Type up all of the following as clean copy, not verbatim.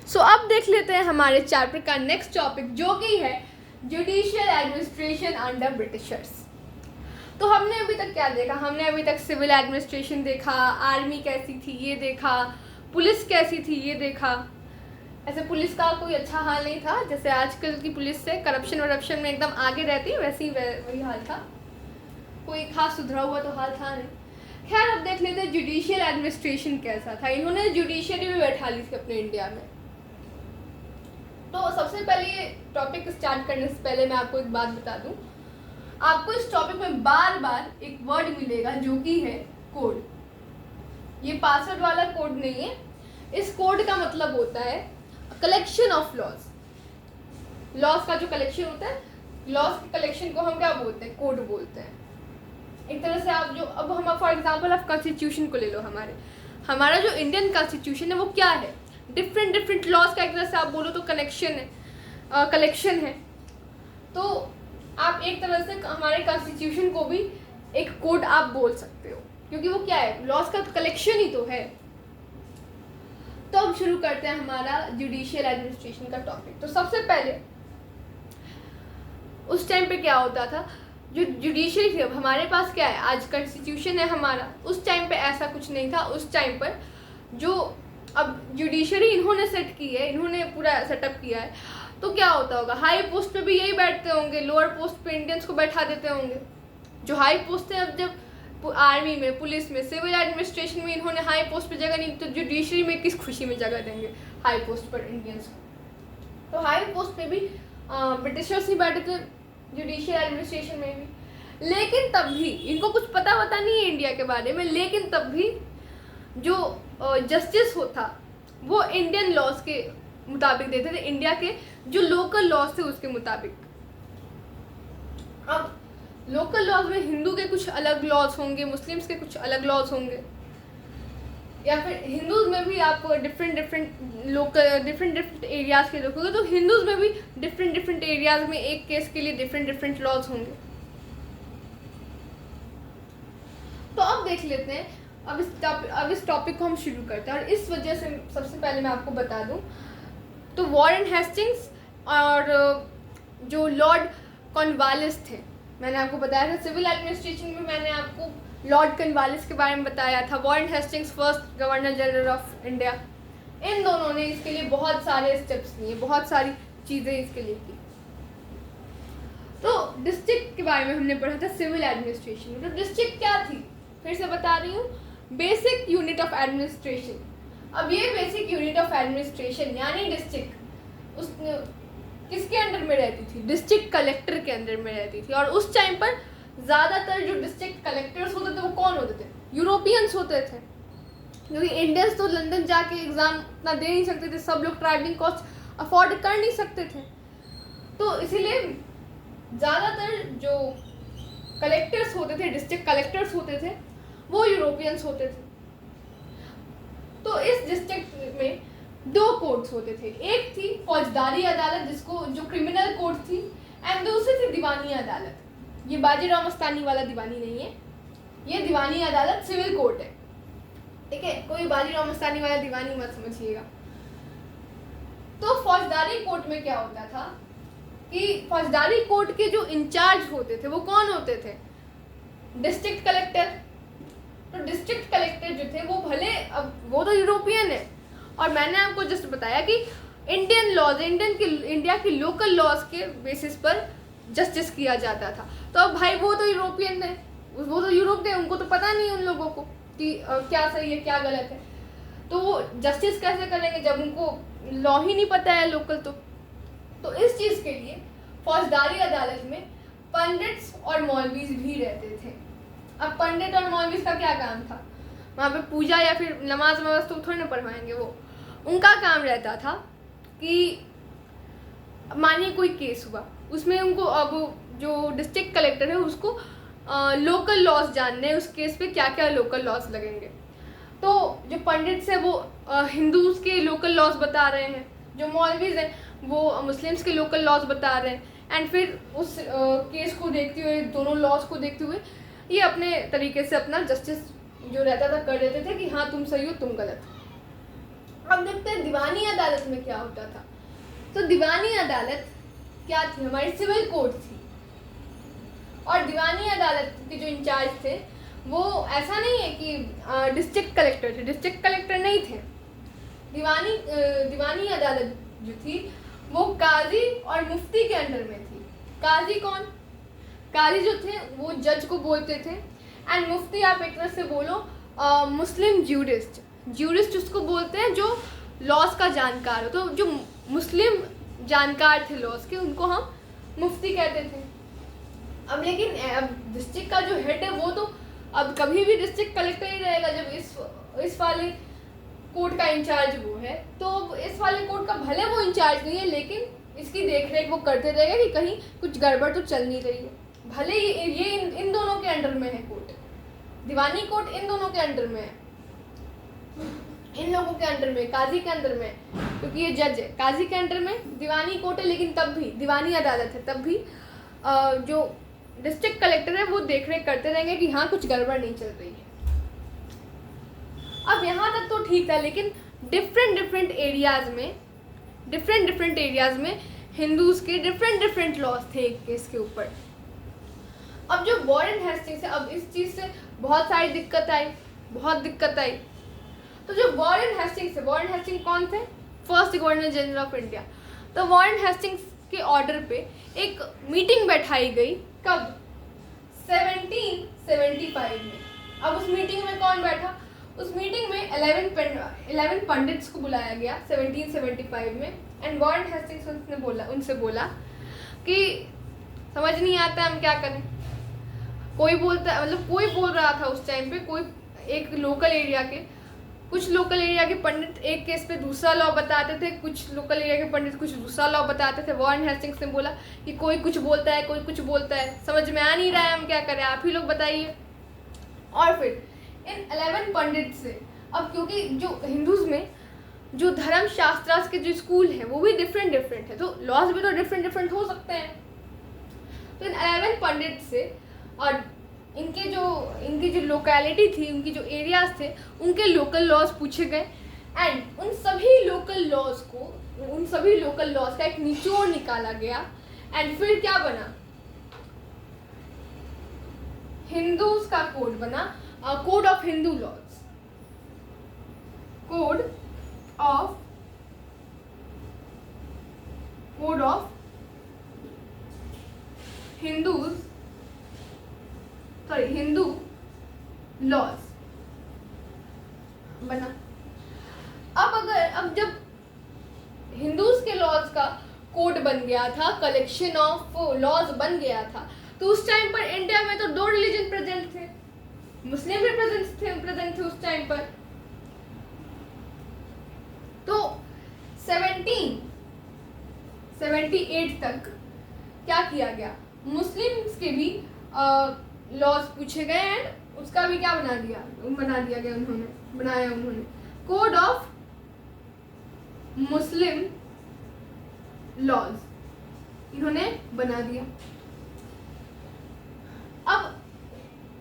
सो अब देख लेते हैं हमारे चैप्टर का नेक्स्ट टॉपिक, जो कि है जुडिशियल एडमिनिस्ट्रेशन अंडर ब्रिटिशर्स। तो हमने अभी तक क्या देखा? हमने अभी तक सिविल एडमिनिस्ट्रेशन देखा, आर्मी कैसी थी ये देखा, पुलिस कैसी थी ये देखा। ऐसे पुलिस का कोई अच्छा हाल नहीं था, जैसे आजकल की पुलिस से करप्शन वरप्शन में एकदम आगे रहती है, वैसे ही वही हाल था, कोई खास सुधरा हुआ तो हाल था नहीं। खैर अब देख लेते हैं जुडिशियल एडमिनिस्ट्रेशन कैसा था। इन्होंने जुडिशरी भी बैठा ली थी अपने इंडिया में। तो सबसे पहले ये टॉपिक स्टार्ट करने से पहले मैं आपको एक बात बता दूं, आपको इस टॉपिक में बार बार एक वर्ड मिलेगा जो कि है कोड। ये पासवर्ड वाला कोड नहीं है। इस कोड का मतलब होता है कलेक्शन ऑफ लॉज। लॉज का जो कलेक्शन होता है, लॉज के कलेक्शन को हम क्या बोलते हैं? कोड बोलते हैं। एक तरह से आप जो अब हम फॉर एग्जांपल आप कॉन्स्टिट्यूशन को ले लो, हमारा जो इंडियन कॉन्स्टिट्यूशन है वो क्या है? डिफरेंट लॉज का एक तरह से आप बोलो तो कनेक्शन है, कलेक्शन है। तो आप एक तरह से हमारे कॉन्स्टिट्यूशन को भी एक कोड आप बोल सकते हो, क्योंकि वो क्या है? लॉज का कलेक्शन ही तो है। तो अब शुरू करते हैं हमारा जुडिशियल एडमिनिस्ट्रेशन का टॉपिक। तो सबसे पहले उस टाइम पे क्या होता था, जो जुडिशरी थी, अब हमारे पास क्या है? आज कॉन्स्टिट्यूशन है हमारा। उस टाइम पे ऐसा कुछ नहीं था। उस टाइम पर जो अब जुडिशरी इन्होंने सेट की है, इन्होंने पूरा सेटअप किया है, तो क्या होता होगा? हाई पोस्ट पे भी यही बैठते होंगे, लोअर पोस्ट पे इंडियंस को बैठा देते होंगे। जो हाई पोस्ट है, अब जब आर्मी में, पुलिस में, सिविल एडमिनिस्ट्रेशन में इन्होंने हाई पोस्ट पे जगह नहीं, तो जुडिशरी में किस खुशी में जगह देंगे हाई पोस्ट पर इंडियंस को? तो हाई पोस्ट पे भी ब्रिटिशर्स ही बैठे थे जुडिशियल एडमिनिस्ट्रेशन में भी। लेकिन तब भी इनको कुछ पता नहीं है इंडिया के बारे में, लेकिन तब भी जो जस्टिस होता वो इंडियन लॉज के मुताबिक देते थे, इंडिया के जो लोकल लॉज थे उसके मुताबिक। अब लोकल लॉज में हिंदू के कुछ अलग लॉज होंगे, मुस्लिम्स के कुछ अलग लॉज होंगे, या फिर हिंदूज में भी आप डिफरेंट लोकल डिफरेंट एरियाज के लोग होंगे, तो हिंदूज में भी डिफरेंट एरियाज में एक केस के लिए डिफरेंट लॉज होंगे। तो अब देख लेते हैं, अब इस टॉपिक को हम शुरू करते हैं। और इस वजह से सबसे पहले मैं आपको बता दूं, तो वॉरेन हेस्टिंग्स और जो लॉर्ड कॉर्नवालिस थे, मैंने आपको बताया था सिविल एडमिनिस्ट्रेशन में, मैंने आपको लॉर्ड कॉर्नवालिस के बारे में बताया था। Warren Hastings first governor general of India. इन दोनों ने इसके लिए बहुत सारे स्टेप्स लिए, बहुत सारी चीज़ें इसके लिए की। तो डिस्ट्रिक्ट के बारे में हमने पढ़ा था सिविल एडमिनिस्ट्रेशन में। तो डिस्ट्रिक्ट क्या थी? फिर से बता रही हूँ, बेसिक यूनिट ऑफ एडमिनिस्ट्रेशन। अब ये बेसिक यूनिट ऑफ एडमिनिस्ट्रेशन यानी डिस्ट्रिक्ट उस किसके अंडर में रहती थी? डिस्ट्रिक्ट कलेक्टर के अंदर में रहती थी। और उस टाइम पर ज़्यादातर जो डिस्ट्रिक्ट कलेक्टर्स होते थे वो कौन होते थे? यूरोपियंस होते थे, क्योंकि इंडियंस तो लंदन जाके एग्ज़ाम इतना दे नहीं सकते थे, सब लोग ट्रैवलिंग कॉस्ट अफोर्ड कर नहीं सकते थे। तो इसीलिए ज़्यादातर जो कलेक्टर्स होते थे, डिस्ट्रिक्ट कलेक्टर्स होते थे, वो यूरोपियंस होते थे। तो इस डिस्ट्रिक्ट में दो कोर्ट्स होते थे, एक थी फौजदारी अदालत जिसको जो क्रिमिनल कोर्ट थी, एंड दूसरी थी दीवानी अदालत। ये बाजीराव मस्तानी वाला दीवानी नहीं है, ये दीवानी अदालत सिविल कोर्ट है, ठीक है? कोई बाजीराव मस्तानी वाला दीवानी मत समझिएगा। तो फौजदारी कोर्ट में क्या होता था कि फौजदारी कोर्ट के जो इंचार्ज होते थे वो कौन होते थे? District collector. तो डिस्ट्रिक्ट कलेक्टर जो थे वो भले, अब वो तो यूरोपियन है, और मैंने आपको जस्ट बताया कि इंडियन लॉज, इंडिया की लोकल लॉज के बेसिस पर जस्टिस किया जाता था। तो अब भाई वो तो यूरोपियन है, वो तो यूरोप के, उनको तो पता नहीं उन लोगों को कि क्या सही है क्या गलत है, तो वो जस्टिस कैसे करेंगे जब उनको लॉ ही नहीं पता है लोकल? तो इस चीज़ के लिए फौजदारी अदालत में पंडित्स और मौलवीज भी रहते थे। अब पंडित और मौलवीज का क्या काम था? वहाँ पे पूजा या फिर नमाज वमाज तो थोड़ी ना पढ़वाएंगे, वो उनका काम रहता था कि मानिए कोई केस हुआ, उसमें उनको, अब जो डिस्ट्रिक्ट कलेक्टर है उसको लोकल लॉज जानने हैं, उस केस पे क्या क्या लोकल लॉज लगेंगे। तो जो पंडित्स है वो हिंदूज के लोकल लॉज बता रहे हैं, जो मौलवीज हैं वो मुस्लिम्स के लोकल लॉज बता रहे हैं, एंड फिर उस केस को देखते हुए, दोनों लॉज को देखते हुए ये अपने तरीके से अपना जस्टिस जो रहता था कर देते थे कि हाँ तुम सही हो तुम गलत। अब देखते हैं दीवानी अदालत में क्या होता था। तो दीवानी अदालत क्या थी, हमारी सिविल कोर्ट थी। और दीवानी अदालत के जो इंचार्ज थे वो ऐसा नहीं है कि डिस्ट्रिक्ट कलेक्टर थे, डिस्ट्रिक्ट कलेक्टर नहीं थे। दीवानी अदालत जो थी वो काजी और मुफ्ती के अंडर में थी। काजी कौन, काजी जो थे वो जज को बोलते थे, एंड मुफ्ती आप एक तरह से बोलो मुस्लिम ज्यूरिस्ट। ज्यूरिस्ट उसको बोलते हैं जो लॉस का जानकार हो। तो जो मुस्लिम जानकार थे लॉस के उनको हम मुफ्ती कहते थे। अब लेकिन अब डिस्ट्रिक्ट का जो हेड है वो तो अब कभी भी डिस्ट्रिक्ट कलेक्टर ही रहेगा जब इस वाले कोर्ट का इंचार्ज वो है। तो इस वाले कोर्ट का भले वो इंचार्ज नहीं है लेकिन इसकी देखरेख वो करते रहेगा कि कहीं कुछ गड़बड़ तो चल नहीं रही है। भले ये इन दोनों के अंडर में है कोर्ट, दीवानी कोर्ट इन दोनों के अंडर में है, इन लोगों के अंडर में, काजी के अंडर में, क्योंकि ये जज है। काजी के अंडर में दीवानी कोर्ट है लेकिन तब भी दीवानी अदालत है, तब भी जो डिस्ट्रिक्ट कलेक्टर है वो देखरेख करते रहेंगे कि हाँ कुछ गड़बड़ नहीं चल रही है। अब यहाँ तक तो ठीक था, लेकिन डिफरेंट एरियाज में हिंदूज के डिफरेंट लॉज थे एक केस के ऊपर। अब जो वॉरेन हेस्टिंग्स है, अब इस चीज़ से बहुत सारी दिक्कत आई। तो जो वॉरेन हेस्टिंग्स है, वॉरेन हेस्टिंग कौन थे, first governor general of India. तो वॉरेन हेस्टिंग्स के ऑर्डर पे एक मीटिंग बैठाई गई, कब, 1775 में। अब उस मीटिंग में कौन बैठा, उस मीटिंग में 11 पंडित्स को बुलाया गया 1775 में। एंड वॉरेन हेस्टिंग्स उनसे बोला कि समझ नहीं आता हम क्या करें। कोई बोल रहा था उस टाइम पे, कुछ लोकल एरिया के पंडित एक केस पे दूसरा लॉ बताते थे, कुछ लोकल एरिया के पंडित कुछ दूसरा लॉ बताते थे। वॉरेन हेस्टिंग्स ने बोला कि कोई कुछ बोलता है, कोई कुछ बोलता है, समझ में आ नहीं रहा है, हम क्या करें, आप ही लोग बताइए। और फिर इन 11 पंडित से, अब क्योंकि जो हिंदूज में जो धर्म शास्त्रास के जो स्कूल है वो भी डिफरेंट है, तो लॉज भी तो डिफरेंट हो सकते हैं। तो इन 11 पंडित से और इनकी जो लोकेलिटी थी, उनकी जो एरियाज थे, उनके लोकल लॉज पूछे गए। एंड उन सभी लोकल लॉज का एक निचोड़ निकाला गया। एंड फिर क्या बना, हिंदूज का कोड बना, code of Hindu laws, code of Hindu laws बना। अब जब हिंदूज के लॉज का कोड बन गया था, कलेक्शन ऑफ लॉज बन गया था, तो उस टाइम पर इंडिया में तो 2 रिलीजन प्रेजेंट थे, मुस्लिम भी प्रेजेंट थे उस टाइम पर। तो 1778 तक क्या किया गया, मुस्लिम्स के भी लॉज पूछे गए एंड उसका भी क्या बनाया उन्होंने कोड ऑफ मुस्लिम लॉज इन्होंने बना दिया। अब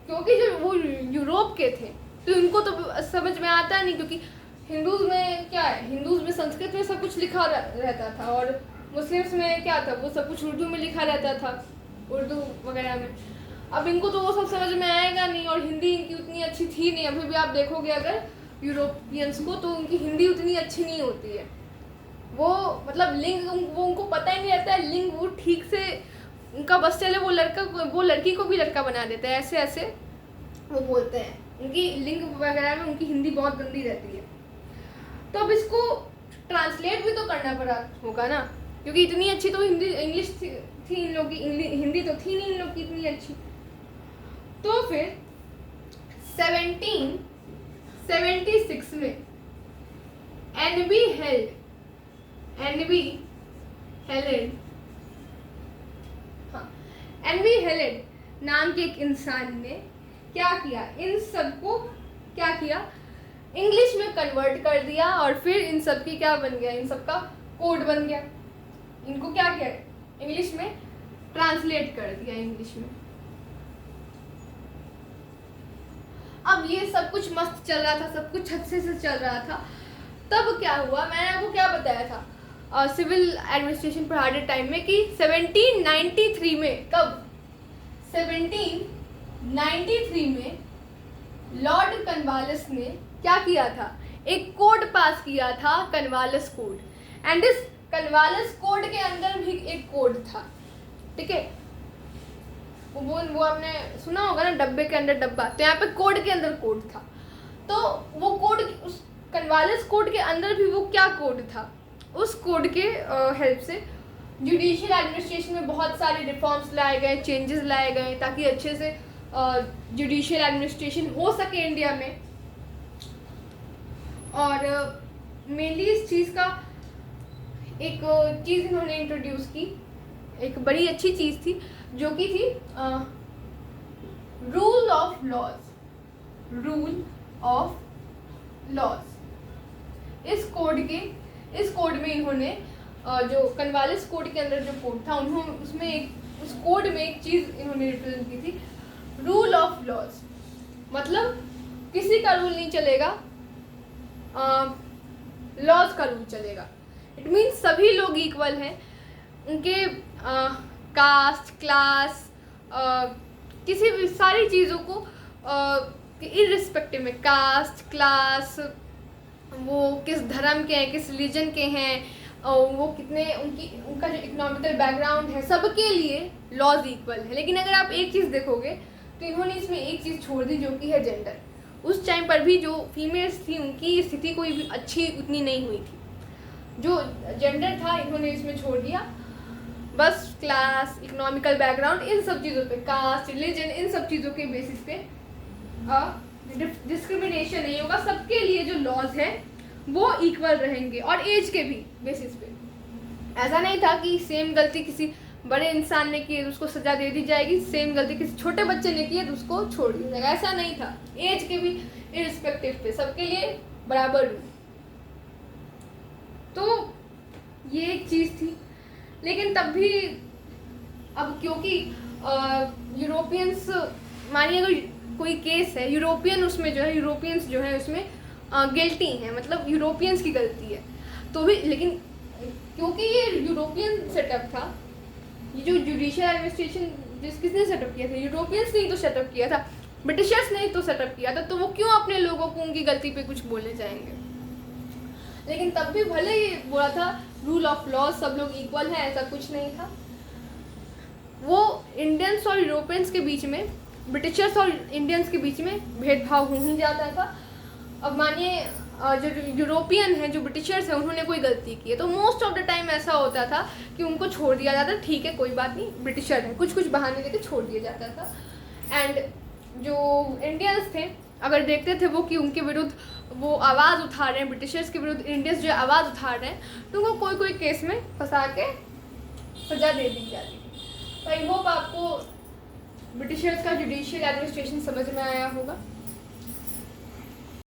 क्योंकि जो वो यूरोप के थे तो इनको तो समझ में आता नहीं, क्योंकि हिंदूज में क्या है, हिंदूज में संस्कृत में सब कुछ लिखा रहता था और मुस्लिम्स में क्या था, वो सब कुछ उर्दू में लिखा रहता था, उर्दू वगैरह में। अब इनको तो वो सब समझ में आएगा नहीं, और हिंदी इनकी उतनी अच्छी थी नहीं। अभी भी आप देखोगे अगर यूरोपियंस को, तो उनकी हिंदी उतनी अच्छी नहीं होती है। वो मतलब लिंग वो उनको पता ही नहीं रहता है, लिंग वो ठीक से उनका बस चले, वो लड़की को भी लड़का बना देता है, ऐसे वो बोलते हैं। उनकी लिंग वगैरह में उनकी हिंदी बहुत गंदी रहती है। तो अब इसको ट्रांसलेट भी तो करना पड़ा होगा ना, क्योंकि इतनी अच्छी तो इंग्लिश थी इन लोग की, हिंदी तो थी नहीं इन लोग की इतनी अच्छी। तो फिर 1776 में एनबी हेलेड नाम के एक इंसान ने क्या किया, इन सबको क्या किया, इंग्लिश में कन्वर्ट कर दिया, और फिर इन सब की क्या बन गया, इन सब का कोड बन गया। इनको क्या किया, इंग्लिश में ट्रांसलेट कर दिया इंग्लिश में। अब ये सब कुछ मस्त चल रहा था, सब कुछ अच्छे से चल रहा था। तब क्या हुआ, मैंने आपको क्या बताया था सिविल एडमिनिस्ट्रेशन पढ़ाते टाइम में कि 1793 में, कब 1793 में लॉर्ड कॉर्नवालिस ने क्या किया था, एक कोड पास किया था, कॉर्नवालिस कोड। एंड इस कॉर्नवालिस कोड के अंदर भी एक कोड था, ठीक है, वो आपने सुना होगा ना, डब्बे के अंदर डब्बा, तो यहाँ पे कोड के अंदर कोड था। तो वो कोड, उस कॉर्नवालिस कोड के अंदर भी वो क्या कोड था, उस कोड के हेल्प से जुडिशियल एडमिनिस्ट्रेशन में बहुत सारे रिफॉर्म्स लाए गए, चेंजेस लाए गए, ताकि अच्छे से जुडिशियल एडमिनिस्ट्रेशन हो सके इंडिया में। और मेनली इस चीज़ का एक चीज़ इन्होंने इंट्रोड्यूस की, एक बड़ी अच्छी चीज़ थी, जो कि थी rule of laws. Rule of laws इस कोड में इन्होंने जो कॉर्नवालिस कोड के अंदर जो कोड था, उन्होंने उसमें उस कोड में एक चीज़ इन्होंने रिप्रेजेंट की थी, रूल ऑफ लॉज। मतलब किसी का रूल नहीं चलेगा, लॉज का रूल चलेगा। इट मीन्स सभी लोग इक्वल हैं, उनके कास्ट, क्लास, किसी भी सारी चीज़ों को इर्रिस्पेक्टिव में, कास्ट, क्लास, वो किस धर्म के हैं, किस रिलीजन के हैं, वो कितने, उनका जो इकोनॉमिकल बैकग्राउंड है, सबके लिए लॉज इक्वल है। लेकिन अगर आप एक चीज़ देखोगे तो इन्होंने इसमें एक चीज़ छोड़ दी, जो कि है जेंडर। उस टाइम पर भी जो फीमेल्स थी, उनकी स्थिति कोई भी अच्छी उतनी नहीं हुई थी। जो जेंडर था इन्होंने इसमें छोड़ दिया, बस क्लास, इकोनॉमिकल बैकग्राउंड, इन सब चीज़ों पे, कास्ट, रिलीजन, इन सब चीज़ों के बेसिस पे डिस्क्रिमिनेशन नहीं होगा। सबके लिए जो लॉज है वो इक्वल रहेंगे, और एज के भी बेसिस पे। ऐसा नहीं था कि सेम गलती किसी बड़े इंसान ने की है तो उसको सज़ा दे दी जाएगी, सेम गलती किसी छोटे बच्चे ने की है तो उसको छोड़ दिया जाएगा, ऐसा नहीं था। एज के भी इर्रिस्पेक्टिव पे सबके लिए बराबर रूल। तो ये एक चीज़ थी। लेकिन तब भी अब क्योंकि यूरोपियंस, मानिए अगर कोई केस है, यूरोपियंस जो है उसमें गिल्टी हैं, मतलब यूरोपियंस की गलती है, तो भी, लेकिन क्योंकि ये यूरोपियन सेटअप था, ये जो जुडिशियल एडमिनिस्ट्रेशन किसने सेटअप किया था, यूरोपियंस ने ही तो सेटअप किया था, ब्रिटिशर्स ने ही तो सेटअप किया था, तो वो क्यों अपने लोगों को उनकी गलती पे कुछ बोलने जाएंगे। लेकिन तब भी भले ही बोला था रूल ऑफ लॉ, सब लोग इक्वल हैं, ऐसा कुछ नहीं था। वो इंडियंस और यूरोपियंस के बीच में, ब्रिटिशर्स और इंडियंस के बीच में भेदभाव हो ही जाता था। अब मानिए जो यूरोपियन हैं, जो ब्रिटिशर्स हैं, उन्होंने कोई गलती की है तो मोस्ट ऑफ द टाइम ऐसा होता था कि उनको छोड़ दिया जाता, ठीक है कोई बात नहीं, ब्रिटिशर है, कुछ कुछ बहाने देके छोड़ दिया जाता था। एंड जो इंडियंस थे, अगर देखते थे वो कि उनके विरुद्ध वो आवाज़ उठा रहे हैं, ब्रिटिशर्स के विरुद्ध इंडियंस जो आवाज़ उठा रहे हैं, तो उनको कोई कोई केस में फंसा के सज़ा दे दी जाती थी। तो आई होप आपको ब्रिटिशर्स का जुडिशियल एडमिनिस्ट्रेशन समझ में आया होगा।